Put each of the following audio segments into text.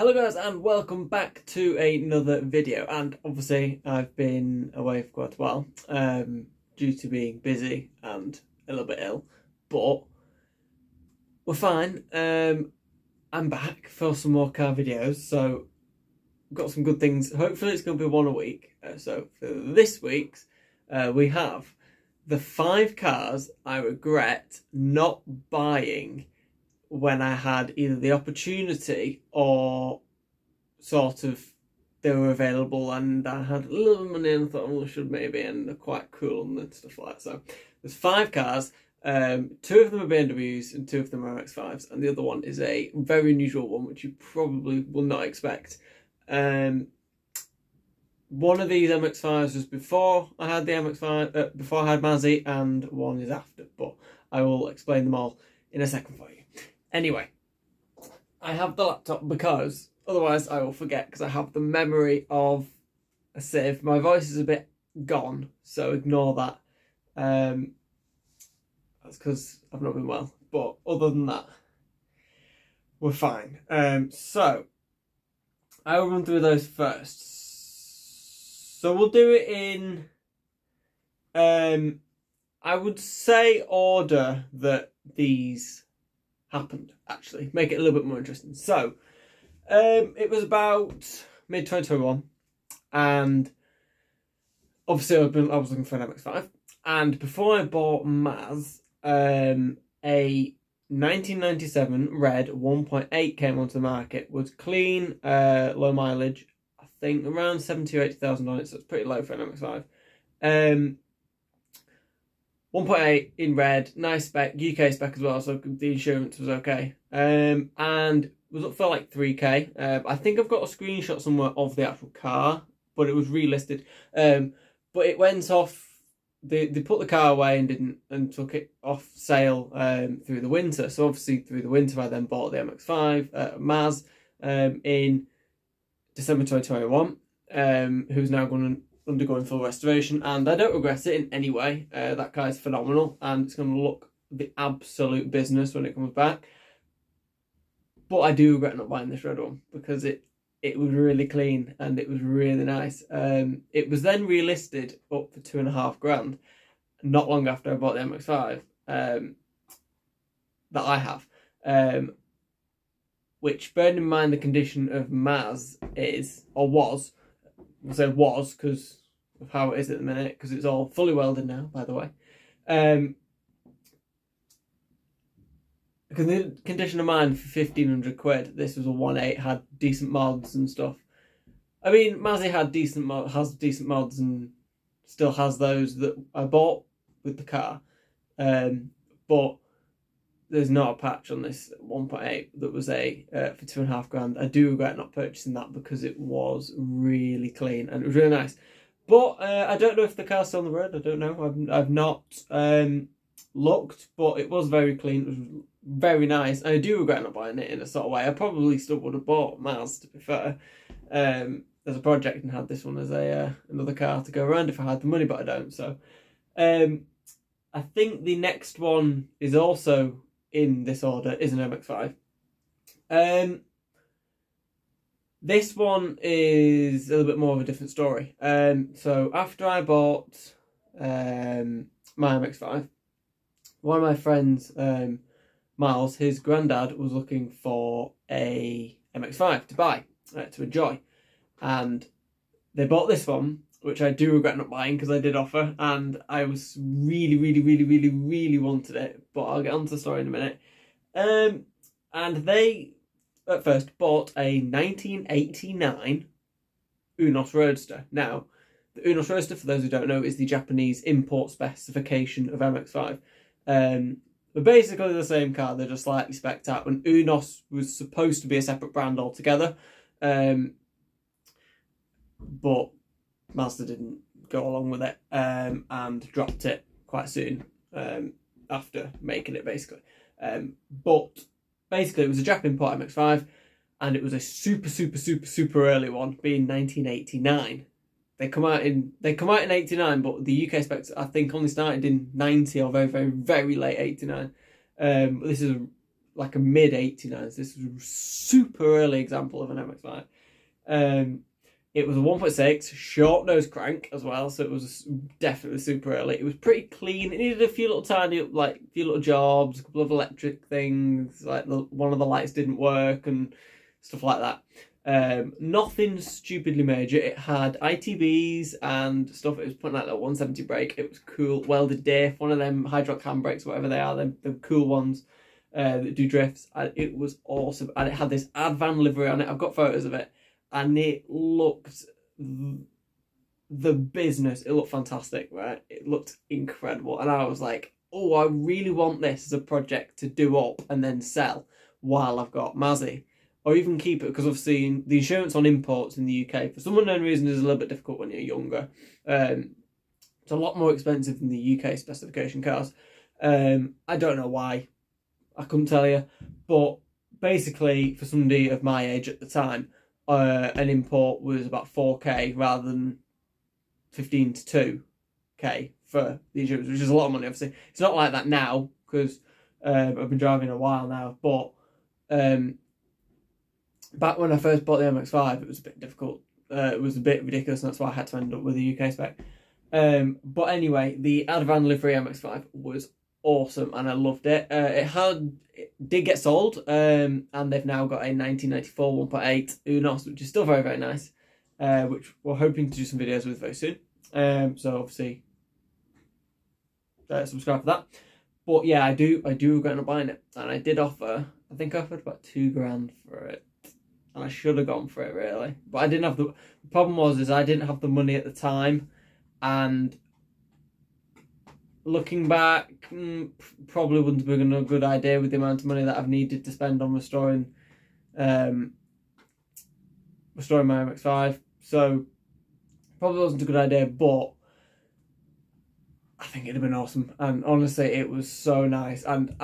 Hello guys and welcome back to another video, and obviously I've been away for quite a while due to being busy and a little bit ill, but we're fine. I'm back for some more car videos, so we've got some good things. Hopefully it's going to be one a week. So for this week's we have the 5 cars I regret not buying when I had either the opportunity or sort of they were available and I had a little money and I thought, oh, I should maybe, and they're quite cool and stuff like that. So there's 5 cars, 2 of them are BMWs and 2 of them are MX-5s, and the other one is a very unusual one which you probably will not expect. One of these MX-5s was before I had the MX-5, before I had Mazzy, and one is after, but I will explain them all in a second for you. Anyway, I have the laptop because otherwise I will forget, because I have the memory of a sieve. My voice is a bit gone, so ignore that. That's because I've not been well. But other than that, we're fine. So, I will run through those first. So we'll do it in, I would say, order that these happened, actually. Make it a little bit more interesting. So, it was about mid-2021, and obviously I was looking for an MX-5, and before I bought Maz, a 1997 red 1.8 came onto the market. Was clean, low mileage, I think around 70 or 80,000 on it, so it's pretty low for an MX-5. 1.8 in red, nice spec, UK spec as well, so the insurance was okay. And was up for like 3k. I think I've got a screenshot somewhere of the actual car, but it was relisted. But it went off, they put the car away and took it off sale through the winter. So obviously through the winter I then bought the MX-5 Maz in December 2021, who's now undergoing full restoration, and I don't regret it in any way. That car's phenomenal, and it's going to look the absolute business when it comes back. But I do regret not buying this red one, because it was really clean and it was really nice. It was then relisted up for £2.5 grand, not long after I bought the MX-5 that I have. Which, bearing in mind the condition of Maz is, or was, I say was because of how it is at the minute, because it's all fully welded now, by the way. Because the condition of mine for 1,500 quid, this was a 1.8, had decent mods and stuff. I mean, Mazzy had has decent mods and still has those that I bought with the car. But there's not a patch on this 1.8 that was a for £2.5 grand. I do regret not purchasing that because it was really clean and it was really nice. But I don't know if the car's still on the road. I don't know. I've not looked, but it was very clean. It was very nice. I do regret not buying it in a sort of way. I probably still would have bought Maz, to be fair, as a project, and had this one as a another car to go around if I had the money, but I don't. So I think the next one is also in this order, is an MX-5. This one is a little bit more of a different story. So after I bought my MX-5, one of my friends, Miles, his granddad was looking for a MX-5 to buy, to enjoy. And they bought this one, which I do regret not buying because I did offer, and I was really wanted it, but I'll get onto the story in a minute. And they, at first, bought a 1989 Eunos Roadster. Now, the Eunos Roadster, for those who don't know, is the Japanese import specification of MX-5. They're basically the same car, they're just slightly specced out, and Eunos was supposed to be a separate brand altogether, but Mazda didn't go along with it, and dropped it quite soon after making it, basically. But basically it was a Jap import MX-5, and it was a super early one, being 1989. They come out in 89, but the UK specs I think only started in 90 or very late 89. This is like a mid 89s. This was a super early example of an MX-5. It was a 1.6 short nose crank as well, so it was definitely super early. It was pretty clean. It needed a few little few little jobs, a couple of electric things, like one of the lights didn't work and stuff like that. Nothing stupidly major. It had ITBs and stuff. It was putting out a 170 brake. It was cool. Welded diff, one of them hydraulic handbrakes, whatever they are, the cool ones that do drifts. And it was awesome. And it had this Advan livery on it. I've got photos of it. And it looked the business. It looked fantastic, right? It looked incredible. And I was like, oh, I really want this as a project to do up and then sell while I've got Mazzy. Or even keep it, because obviously the insurance on imports in the UK, for some unknown reason, is a little bit difficult when you're younger. It's a lot more expensive than the UK specification cars. I don't know why. I couldn't tell you. But basically, for somebody of my age at the time, an import was about 4k rather than 15 to 2k for the insurance, which is a lot of money, obviously. It's not like that now, because I've been driving a while now, but back when I first bought the MX-5, it was a bit difficult. It was a bit ridiculous, and that's why I had to end up with a UK spec. But anyway, the Advan livery MX-5 was awesome, and I loved it. It did get sold, and they've now got a 1994 1.8 Eunos, which is still very, very nice, which we're hoping to do some videos with very soon. So obviously, subscribe for that. But yeah, I do regret not buying it, and I did offer. I think I offered about £2,000 for it, and I should have gone for it really, but I didn't have the problem is I didn't have the money at the time, and looking back, probably wouldn't have been a good idea with the amount of money that I've needed to spend on restoring my MX-5. So probably wasn't a good idea, but I think it'd have been awesome. And honestly, it was so nice. And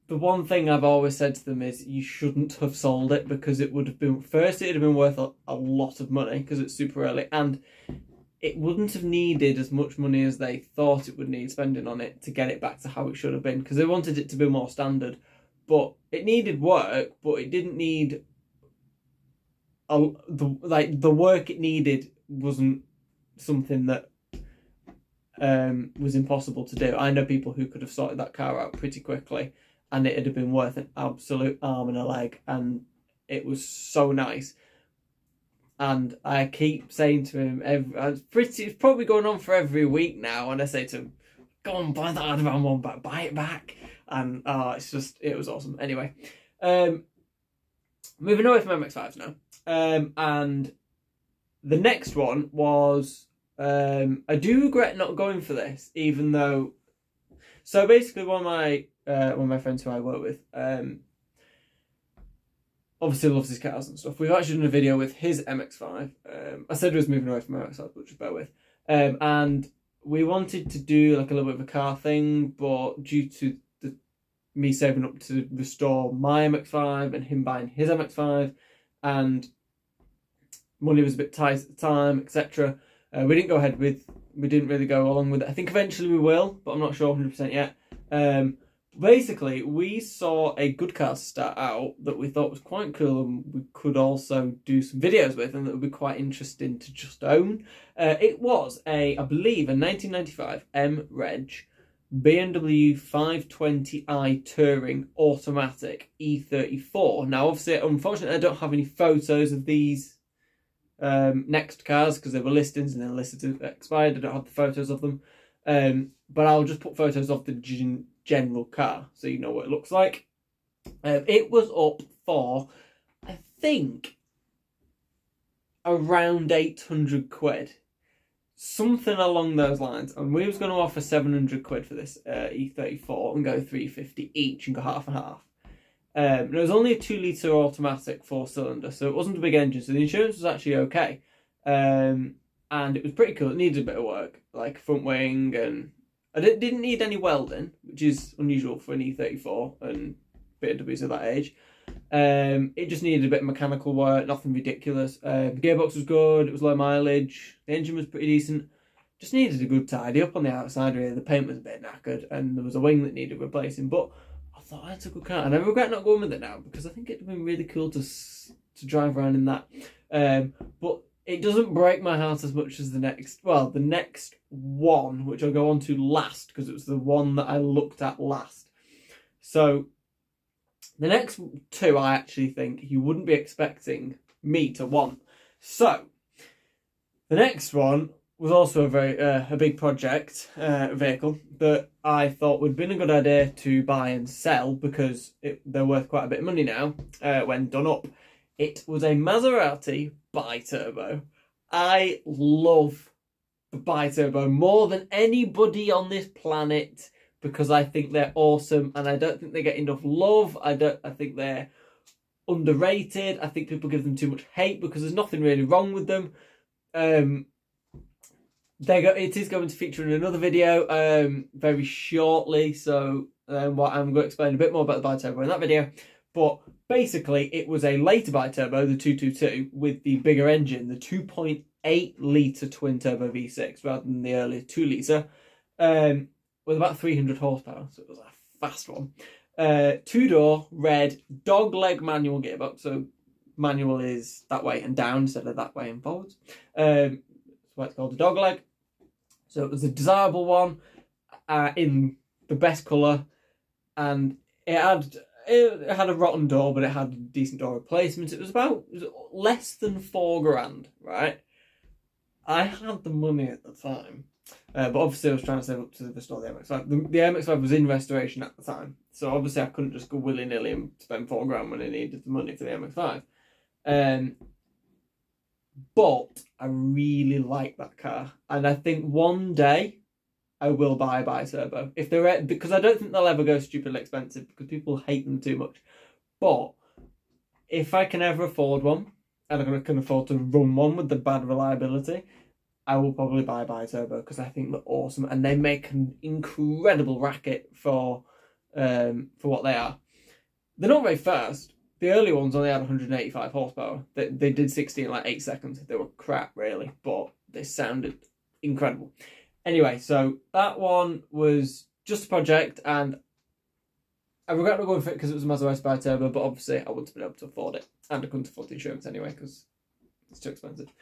the one thing I've always said to them is you shouldn't have sold it, because it would have been, firstly, it'd have been worth a lot of money because it's super early, and it wouldn't have needed as much money as they thought it would need spending on it to get it back to how it should have been, because they wanted it to be more standard. But it needed work, but it didn't need the work it needed wasn't something that was impossible to do. I know people who could have sorted that car out pretty quickly, and it'd have been worth an absolute arm and a leg, and it was so nice. And I keep saying to him, it's probably going on for every week now, and I say to him, go on, buy that Advan one back, buy it back. And it was awesome. Anyway, moving away from MX-5s now. And the next one was, I do regret not going for this, even though, so basically one of my friends who I work with, obviously loves his cars and stuff. We've actually done a video with his MX-5. I said I was moving away from MX-5, but just bear with. And we wanted to do like a little bit of a car thing, but due to me saving up to restore my MX-5 and him buying his MX-5, and money was a bit tight at the time, etc. We didn't really go along with it. I think eventually we will, but I'm not sure 100% yet. Basically, we saw a good car start out that we thought was quite cool, and we could also do some videos with, and that would be quite interesting to just own. It was I believe, a 1995 M-Reg BMW 520i Touring automatic E34. Now, obviously, unfortunately, I don't have any photos of these next cars, because they were listings and then listed to expired. I don't have the photos of them. But I'll just put photos of the general car so you know what it looks like. It was up for, I think, around 800 quid. Something along those lines. And we was going to offer 700 quid for this E34 and go 350 each and go half and half. It was only a 2-litre automatic 4-cylinder, so it wasn't a big engine, so the insurance was actually okay. And it was pretty cool. It needed a bit of work, like front wing, and I didn't need any welding, which is unusual for an E34 and BiTurbos of that age. It just needed a bit of mechanical work, nothing ridiculous. The gearbox was good, it was low mileage, the engine was pretty decent. Just needed a good tidy up on the outside really. The paint was a bit knackered, and there was a wing that needed replacing, but I thought it's a good car, and I regret not going with it now because I think it'd been really cool to drive around in that. But it doesn't break my heart as much as the next one, which I'll go on to last because it was the one that I looked at last. So the next two, I actually think you wouldn't be expecting me to want. So the next one was also a big project vehicle that I thought would have been a good idea to buy and sell because they're worth quite a bit of money now when done up. It was a Maserati BiTurbo. I love the BiTurbo more than anybody on this planet because I think they're awesome and I don't think they get enough love. I think they're underrated. I think people give them too much hate because there's nothing really wrong with them. It is going to feature in another video very shortly, so I'm going to explain a bit more about the BiTurbo in that video. But basically, it was a later BiTurbo, the 222, with the bigger engine, the 2.8 litre twin-turbo V6, rather than the earlier 2 litre, with about 300 horsepower, so it was a fast one. Two-door, red, dogleg manual gearbox, so manual is that way and down instead of that way and forwards. That's why it's called a dogleg. So it was a desirable one in the best colour, and it had a rotten door, but it had a decent door replacement. It was less than £4,000, right? I had the money at the time, but obviously I was trying to save up to restore the MX-5. The MX-5 was in restoration at the time, so obviously I couldn't just go willy-nilly and spend £4,000 when I needed the money for the MX-5. But I really like that car, and I think one day I will buy a BiTurbo if they're, because I don't think they'll ever go stupidly expensive because people hate them too much. But if I can ever afford one, and I can afford to run one with the bad reliability, I will probably buy a BiTurbo because I think they're awesome and they make an incredible racket for what they are. They're not very fast. The early ones only had 185 horsepower. They did 60 in like 8 seconds. They were crap, really, but they sounded incredible. Anyway, so that one was just a project, and I regret not going for it because it was a Maserati BiTurbo, but obviously I wouldn't have been able to afford it, and I couldn't afford the insurance anyway because it's too expensive.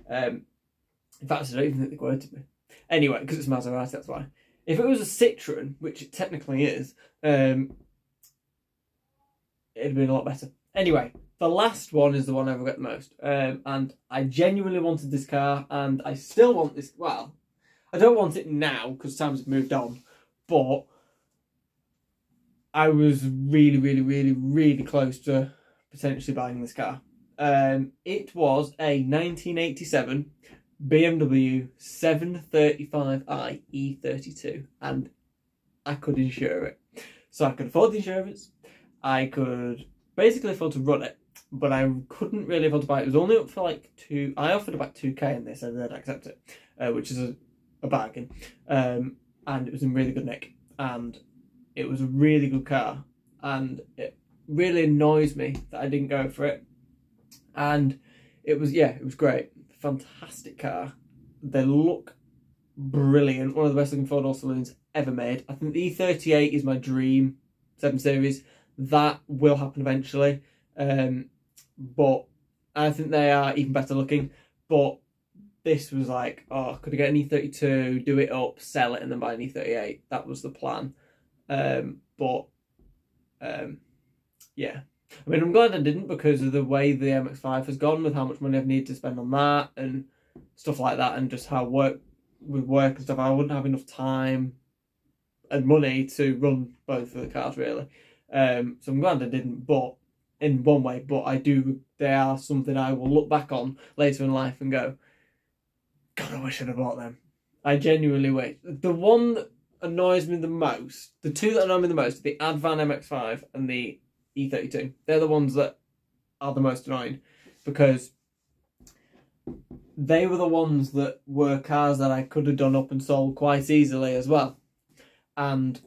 In fact, I don't even think they quoted me. Anyway, because it's Maserati, that's why. If it was a Citroen, which it technically is, it'd have been a lot better. Anyway, the last one is the one I regret the most. And I genuinely wanted this car, and I still want this. Well, I don't want it now because times have moved on, but I was really, really, really, really close to potentially buying this car. It was a 1987 BMW 735i E32, and I could insure it. So I could afford the insurance. I could basically afford to run it, but I couldn't really afford to buy it. It was only up for like I offered about 2k and they said they'd accept it, which is a bargain. And it was in really good nick, and it was a really good car, and it really annoys me that I didn't go for it. And it was great. Fantastic car. They look brilliant. One of the best looking 4-door saloons ever made. I think the E38 is my dream 7 Series. That will happen eventually, but I think they are even better looking. But this was like, oh, could I get an E32, do it up, sell it, and then buy an E38? That was the plan. Yeah. I mean, I'm glad I didn't because of the way the MX-5 has gone, with how much money I've needed to spend on that and stuff like that, and just how work and stuff. I wouldn't have enough time and money to run both of the cars, really. So I'm glad I didn't, but in one way, but they are something I will look back on later in life and go, God, I wish I'd have bought them. I genuinely wish. The one that annoys me the most, the two that annoy me the most, the Advan MX-5 and the E32. They're the ones that are the most annoying because they were the ones that were cars that I could have done up and sold quite easily as well. And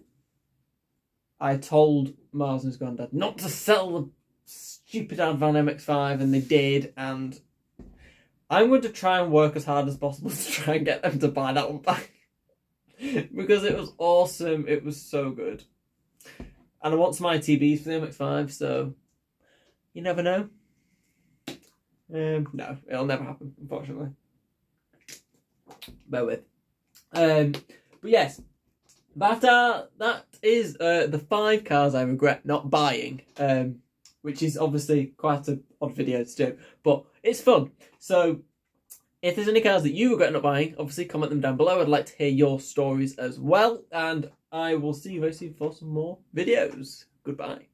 I told Marsden's granddad not to sell the stupid Advan MX-5, and they did, and I'm going to try and work as hard as possible to try and get them to buy that one back because it was awesome. It was so good. And I want some ITBs for the MX-5, so you never know. No, it'll never happen, unfortunately. Bear with. But yes, that is the 5 cars I regret not buying, which is obviously quite an odd video to do, but it's fun. So if there's any cars that you regret not buying, obviously comment them down below. I'd like to hear your stories as well, and I will see you very soon for some more videos. Goodbye.